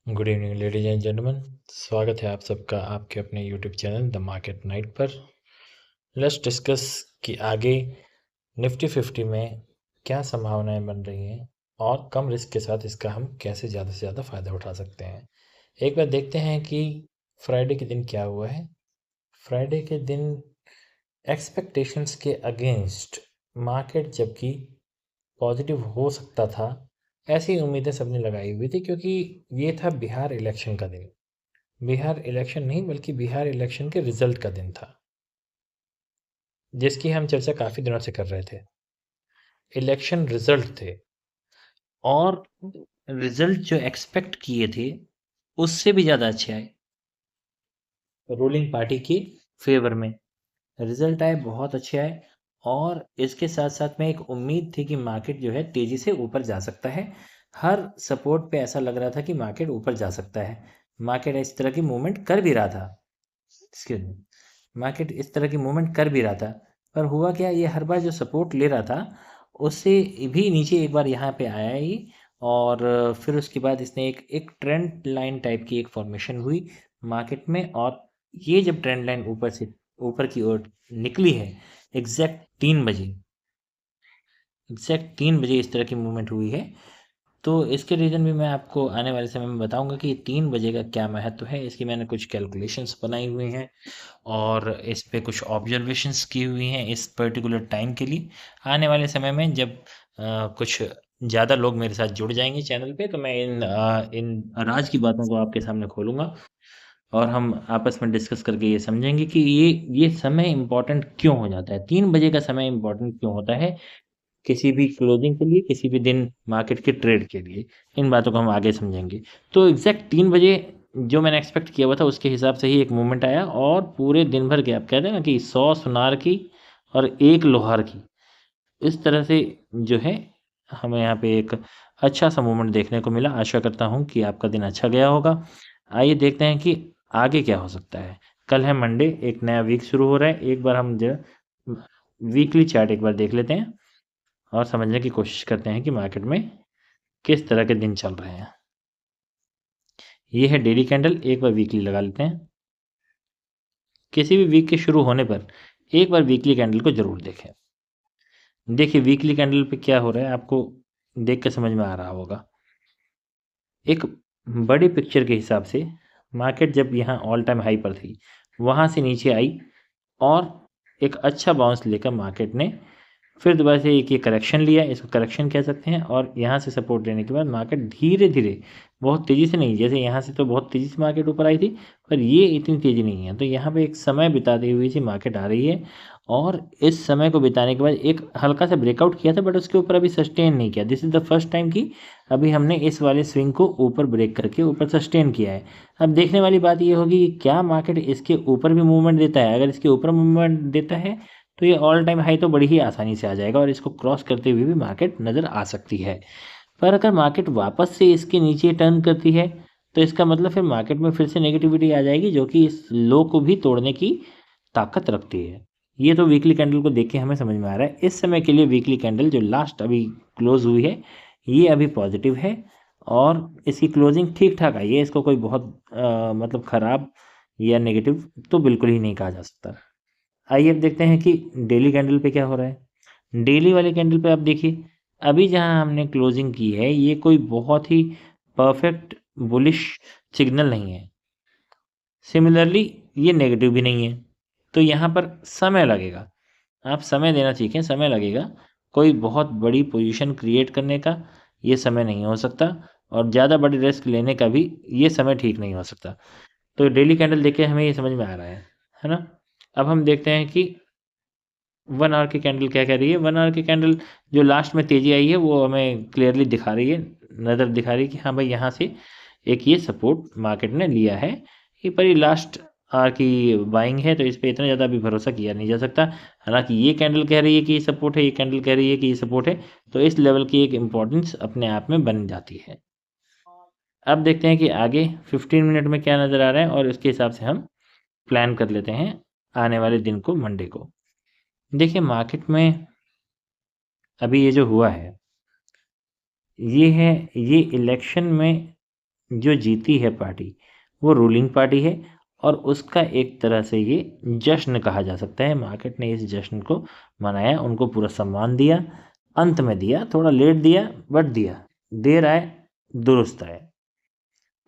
Good evening ladies and gentleman. स्वागत है आप सबका आपके अपने YouTube channel the market night पर। लेट्स डिस्कस कि आगे निफ्टी 50 में क्या संभावनाएं बन रही हैं और कम रिस्क के साथ इसका हम कैसे ज़्यादा से ज़्यादा फ़ायदा उठा सकते हैं। एक बार देखते हैं कि फ्राइडे के दिन क्या हुआ है। फ्राइडे के दिन एक्सपेक्टेशंस के अगेंस्ट मार्केट जबकि पॉजिटिव हो सकता था, ऐसी उम्मीदें सबने लगाई हुई थी क्योंकि ये था बिहार इलेक्शन का दिन। बिहार इलेक्शन नहीं बल्कि बिहार इलेक्शन के रिजल्ट का दिन था, जिसकी हम चर्चा काफ़ी दिनों से कर रहे थे। इलेक्शन रिजल्ट थे और रिजल्ट जो एक्सपेक्ट किए थे उससे भी ज़्यादा अच्छे आए, रूलिंग पार्टी के फेवर में रिजल्ट आए, बहुत अच्छे आए। और इसके साथ साथ में एक उम्मीद थी कि मार्केट जो है तेज़ी से ऊपर जा सकता है। हर सपोर्ट पे ऐसा लग रहा था कि मार्केट ऊपर जा सकता है। मार्केट इस तरह की मूवमेंट कर भी रहा था। एक्सक्यूज मी, मार्केट इस तरह की मूवमेंट कर भी रहा था, पर हुआ क्या, ये हर बार जो सपोर्ट ले रहा था उससे भी नीचे एक बार यहाँ पे आया ही। और फिर उसके बाद इसने एक ट्रेंड लाइन टाइप की एक फॉर्मेशन हुई मार्केट में। और ये जब ट्रेंड लाइन ऊपर से ऊपर की ओर निकली है, एग्जैक्ट 3 बजे, इस तरह की मूवमेंट हुई है। तो इसके रीज़न भी मैं आपको आने वाले समय में बताऊंगा कि 3 बजे का क्या महत्व है। इसकी मैंने कुछ कैलकुलेशंस बनाई हुई हैं और इस पे कुछ ऑब्जर्वेशंस की हुई हैं इस पर्टिकुलर टाइम के लिए। आने वाले समय में जब कुछ ज़्यादा लोग मेरे साथ जुड़ जाएंगे चैनल पे, तो मैं इन राज की बातों को आपके सामने खोलूँगा और हम आपस में डिस्कस करके ये समझेंगे कि ये समय इम्पोर्टेंट क्यों हो जाता है, 3 बजे का समय इम्पोर्टेंट क्यों होता है किसी भी क्लोजिंग के लिए, किसी भी दिन मार्केट के ट्रेड के लिए। इन बातों को हम आगे समझेंगे। तो एग्जैक्ट 3 बजे जो मैंने एक्सपेक्ट किया हुआ था उसके हिसाब से ही एक मूवमेंट आया और पूरे दिन भर के, आप कहते हैं ना कि 100 सुनार की और 1 लोहार की, इस तरह से जो है हमें यहाँ पे एक अच्छा सा मूवमेंट देखने को मिला। आशा करता हूँ कि आपका दिन अच्छा गया होगा। आइए देखते हैं कि आगे क्या हो सकता है। कल है मंडे, एक नया वीक शुरू हो रहा है। एक बार हम जो वीकली चार्ट एक बार देख लेते हैं और समझने की कोशिश करते हैं कि मार्केट में किस तरह के दिन चल रहे हैं। ये है डेली कैंडल, एक बार वीकली लगा लेते हैं। किसी भी वीक के शुरू होने पर एक बार वीकली कैंडल को जरूर देखें। देखिए वीकली कैंडल पे क्या हो रहा है, आपको देख के समझ में आ रहा होगा। एक बड़ी पिक्चर के हिसाब से मार्केट जब यहाँ ऑल टाइम हाई पर थी, वहाँ से नीचे आई और एक अच्छा बाउंस लेकर मार्केट ने फिर दोबारा से एक ये करेक्शन लिया, इसको करेक्शन कह सकते हैं। और यहाँ से सपोर्ट लेने के बाद मार्केट धीरे धीरे, बहुत तेज़ी से नहीं, जैसे यहाँ से तो बहुत तेज़ी से मार्केट ऊपर आई थी, पर ये इतनी तेज़ी नहीं है। तो यहाँ पे एक समय बिताते हुए सी मार्केट आ रही है और इस समय को बिताने के बाद एक हल्का सा ब्रेकआउट किया था, बट उसके ऊपर अभी सस्टेन नहीं किया। This is the first time कि अभी हमने इस वाले स्विंग को ऊपर ब्रेक करके ऊपर सस्टेन किया है। अब देखने वाली बात ये होगी कि क्या मार्केट इसके ऊपर भी मूवमेंट देता है। अगर इसके ऊपर मूवमेंट देता है तो ये ऑल टाइम हाई तो बड़ी ही आसानी से आ जाएगा और इसको क्रॉस करते हुए भी मार्केट नज़र आ सकती है। पर अगर मार्केट वापस से इसके नीचे टर्न करती है तो इसका मतलब फिर मार्केट में फिर से नेगेटिविटी आ जाएगी, जो कि इस लो को भी तोड़ने की ताकत रखती है। ये तो वीकली कैंडल को देख के हमें समझ में आ रहा है। इस समय के लिए वीकली कैंडल जो लास्ट अभी क्लोज हुई है, ये अभी पॉजिटिव है और इसकी क्लोजिंग ठीक ठाक आई है। इसको कोई बहुत मतलब ख़राब या नेगेटिव तो बिल्कुल ही नहीं कहा जा सकता। आइए अब देखते हैं कि डेली कैंडल पे क्या हो रहा है। डेली वाले कैंडल पे आप देखिए, अभी जहां हमने क्लोजिंग की है ये कोई बहुत ही परफेक्ट बुलिश सिग्नल नहीं है। सिमिलरली ये नेगेटिव भी नहीं है, तो यहाँ पर समय लगेगा। आप समय देना सीखें, समय लगेगा। कोई बहुत बड़ी पोजीशन क्रिएट करने का ये समय नहीं हो सकता और ज़्यादा बड़ी रिस्क लेने का भी ये समय ठीक नहीं हो सकता। तो डेली कैंडल देख के हमें ये समझ में आ रहा है ना। अब हम देखते हैं कि 1 आवर की कैंडल क्या कह रही है। 1 आवर की कैंडल जो लास्ट में तेज़ी आई है वो हमें क्लियरली दिखा रही है, नज़र दिखा रही है कि हाँ भाई यहाँ से एक ये सपोर्ट मार्केट ने लिया है। ये पर ये लास्ट आवर की बाइंग है तो इस पर इतना ज़्यादा अभी भरोसा किया नहीं जा सकता। हालांकि ये कैंडल कह रही है कि ये सपोर्ट है, ये कैंडल कह रही है कि ये सपोर्ट है, तो इस लेवल की एक इम्पोर्टेंस अपने आप में बन जाती है। अब देखते हैं कि आगे 15 मिनट में क्या नज़र आ रहा है और उसके हिसाब से हम प्लान कर लेते हैं आने वाले दिन को, मंडे को। देखिए मार्केट में अभी ये जो हुआ है, ये है, ये इलेक्शन में जो जीती है पार्टी वो रूलिंग पार्टी है और उसका एक तरह से ये जश्न कहा जा सकता है। मार्केट ने इस जश्न को मनाया, उनको पूरा सम्मान दिया, अंत में दिया, थोड़ा लेट दिया बट दिया, देर आए दुरुस्त आए।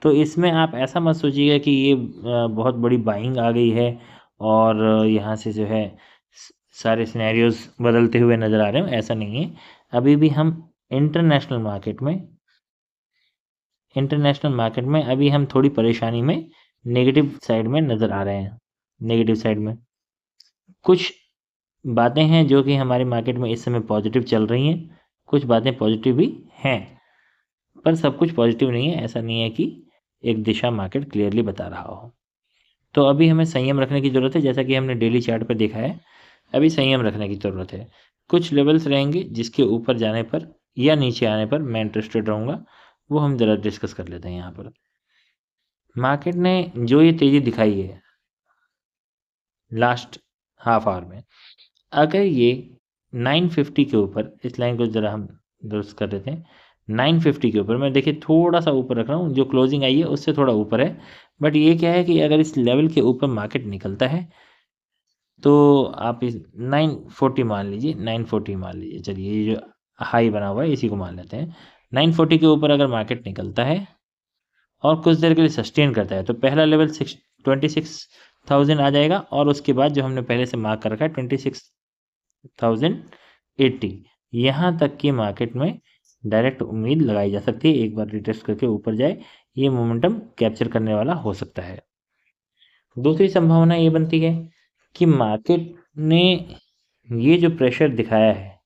तो इसमें आप ऐसा मत सोचिएगा कि ये बहुत बड़ी बाइंग आ गई है और यहाँ से जो है सारे सिनेरियोज बदलते हुए नज़र आ रहे हैं, ऐसा नहीं है। अभी भी हम इंटरनेशनल मार्केट में अभी हम थोड़ी परेशानी में नेगेटिव साइड में नज़र आ रहे हैं। नेगेटिव साइड में कुछ बातें हैं जो कि हमारे मार्केट में इस समय पॉजिटिव चल रही हैं, कुछ बातें पॉजिटिव भी हैं, पर सब कुछ पॉजिटिव नहीं है। ऐसा नहीं है कि एक दिशा मार्केट क्लियरली बता रहा हो। तो अभी हमें संयम रखने की ज़रूरत है, जैसा कि हमने डेली चार्ट पर देखा है। अभी संयम रखने की ज़रूरत है। कुछ लेवल्स रहेंगे जिसके ऊपर जाने पर या नीचे आने पर मैं इंटरेस्टेड रहूँगा, वो हम ज़रा डिस्कस कर लेते हैं यहाँ पर। मार्केट ने जो ये तेज़ी दिखाई है लास्ट हाफ आवर में, अगर ये 950 के ऊपर, इस लाइन को ज़रा हम दुरुस्त कर देते हैं, 950 के ऊपर मैं देखिए थोड़ा सा ऊपर रख रहा हूँ, जो क्लोजिंग आई है उससे थोड़ा ऊपर है, बट ये क्या है कि अगर इस लेवल के ऊपर मार्केट निकलता है तो आप इस 940 मान लीजिए, 940 मान लीजिए, चलिए ये जो हाई बना हुआ है इसी को मान लेते हैं। 940 के ऊपर अगर मार्केट निकलता है और कुछ देर के लिए सस्टेन करता है तो पहला लेवल 26,000 आ जाएगा और उसके बाद जो हमने पहले से मार्क कर रखा है 26,080, यहाँ तक की मार्केट में डायरेक्ट उम्मीद लगाई जा सकती है। एक बार रिटेस्ट करके ऊपर जाए, ये मोमेंटम कैप्चर करने वाला हो सकता है। दूसरी संभावना ये बनती है कि मार्केट ने ये जो प्रेशर दिखाया है,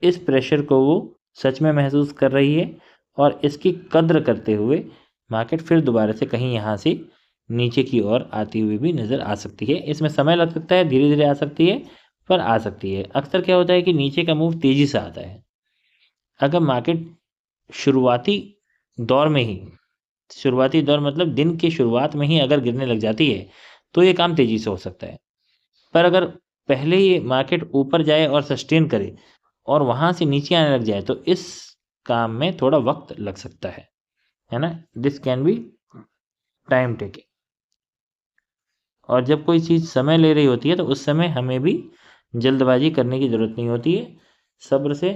इस प्रेशर को वो सच में महसूस कर रही है और इसकी कद्र करते हुए मार्केट फिर दोबारा से कहीं यहाँ से नीचे की ओर आती हुई भी नज़र आ सकती है। इसमें समय लग सकता है, धीरे धीरे आ सकती है, पर आ सकती है। अक्सर क्या होता है कि नीचे का मूव तेज़ी से आता है। अगर मार्केट शुरुआती दौर में ही, शुरुआती दौर मतलब दिन की शुरुआत में ही अगर गिरने लग जाती है तो ये काम तेज़ी से हो सकता है। पर अगर पहले ही मार्केट ऊपर जाए और सस्टेन करे और वहाँ से नीचे आने लग जाए तो इस काम में थोड़ा वक्त लग सकता है ना। This can be time taking. और जब कोई चीज़ समय ले रही होती है तो उस समय हमें भी जल्दबाजी करने की ज़रूरत नहीं होती है। सब्र से,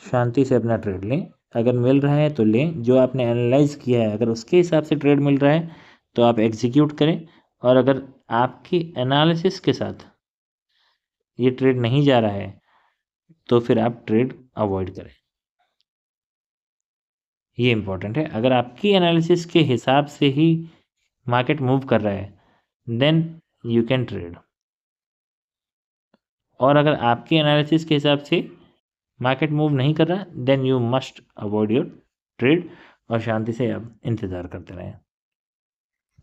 शांति से अपना ट्रेड लें। अगर मिल रहा है तो लें, जो आपने एनालाइज किया है अगर उसके हिसाब से ट्रेड मिल रहा है तो आप एग्जीक्यूट करें, और अगर आपकी एनालिसिस के साथ ये ट्रेड नहीं जा रहा है तो फिर आप ट्रेड अवॉइड करें। ये इंपॉर्टेंट है। अगर आपकी एनालिसिस के हिसाब से ही मार्केट मूव कर रहा है देन यू कैन ट्रेड, और अगर आपकी एनालिसिस के हिसाब से मार्केट मूव नहीं कर रहा then you must avoid your trade और शांति से आप इंतज़ार करते रहें।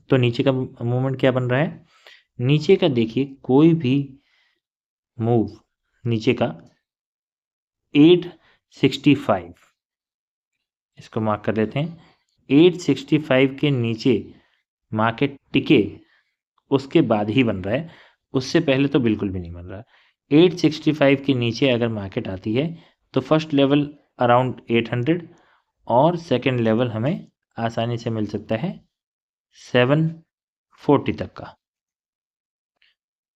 तो नीचे का मूवमेंट क्या बन रहा है? नीचे का देखिए, कोई भी मूव नीचे का 865, इसको मार्क कर लेते हैं। 865 के नीचे मार्केट टिके उसके बाद ही बन रहा है, उससे पहले तो बिल्कुल भी नहीं बन रहा। 865 के नीचे अगर मार्केट आती है तो फर्स्ट लेवल अराउंड 800 और सेकंड लेवल हमें आसानी से मिल सकता है 740 तक का।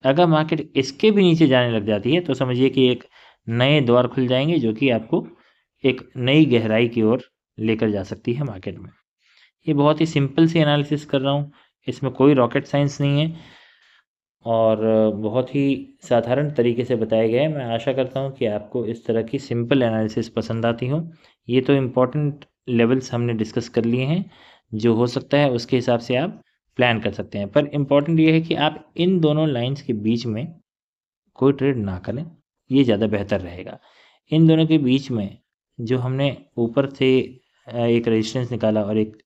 अगर मार्केट इसके भी नीचे जाने लग जाती है तो समझिए कि एक नए द्वार खुल जाएंगे जो कि आपको एक नई गहराई की ओर लेकर जा सकती है मार्केट में। ये बहुत ही सिंपल सी एनालिसिस कर रहा हूँ, इसमें कोई रॉकेट साइंस नहीं है और बहुत ही साधारण तरीके से बताया गया है। मैं आशा करता हूँ कि आपको इस तरह की सिंपल एनालिसिस पसंद आती हो। ये तो इम्पॉर्टेंट लेवल्स हमने डिस्कस कर लिए हैं, जो हो सकता है उसके हिसाब से आप प्लान कर सकते हैं, पर इम्पॉर्टेंट ये है कि आप इन दोनों लाइंस के बीच में कोई ट्रेड ना करें, ये ज़्यादा बेहतर रहेगा। इन दोनों के बीच में जो हमने ऊपर से एक रेजिस्टेंस निकाला और एक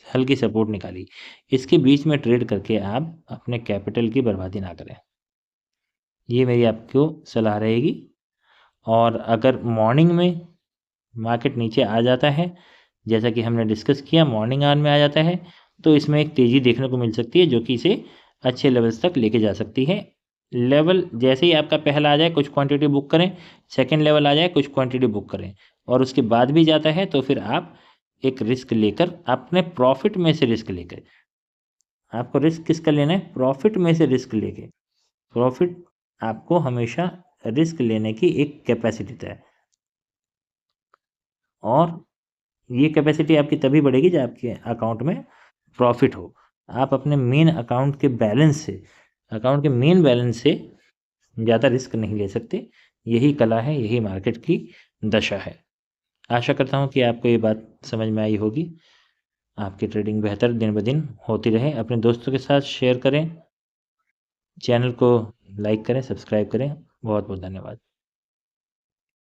हल्की सपोर्ट निकाली, इसके बीच में ट्रेड करके आप अपने कैपिटल की बर्बादी ना करें, ये मेरी आपको सलाह रहेगी। और अगर मॉर्निंग में मार्केट नीचे आ जाता है, जैसा कि हमने डिस्कस किया, मॉर्निंग आवर में आ जाता है, तो इसमें एक तेज़ी देखने को मिल सकती है जो कि इसे अच्छे लेवल्स तक लेके जा सकती है। लेवल जैसे ही आपका पहला आ जाए कुछ क्वांटिटी बुक करें, सेकंड लेवल आ जाए कुछ क्वांटिटी बुक करें, और उसके बाद भी जाता है तो फिर आप एक रिस्क लेकर अपने प्रॉफिट में से रिस्क लेकर, आपको रिस्क किसका लेना है? प्रॉफिट में से रिस्क लेके। प्रॉफिट आपको हमेशा रिस्क लेने की एक कैपेसिटी देता है, और ये कैपेसिटी आपकी तभी बढ़ेगी जब आपके अकाउंट में प्रॉफिट हो। आप अपने मेन अकाउंट के बैलेंस से, अकाउंट के मेन बैलेंस से ज़्यादा रिस्क नहीं ले सकते। यही कला है, यही मार्केट की दशा है। आशा करता हूँ कि आपको ये बात समझ में आई होगी। आपकी ट्रेडिंग बेहतर दिन ब दिन होती रहे। अपने दोस्तों के साथ शेयर करें, चैनल को लाइक करें, सब्सक्राइब करें। बहुत बहुत धन्यवाद।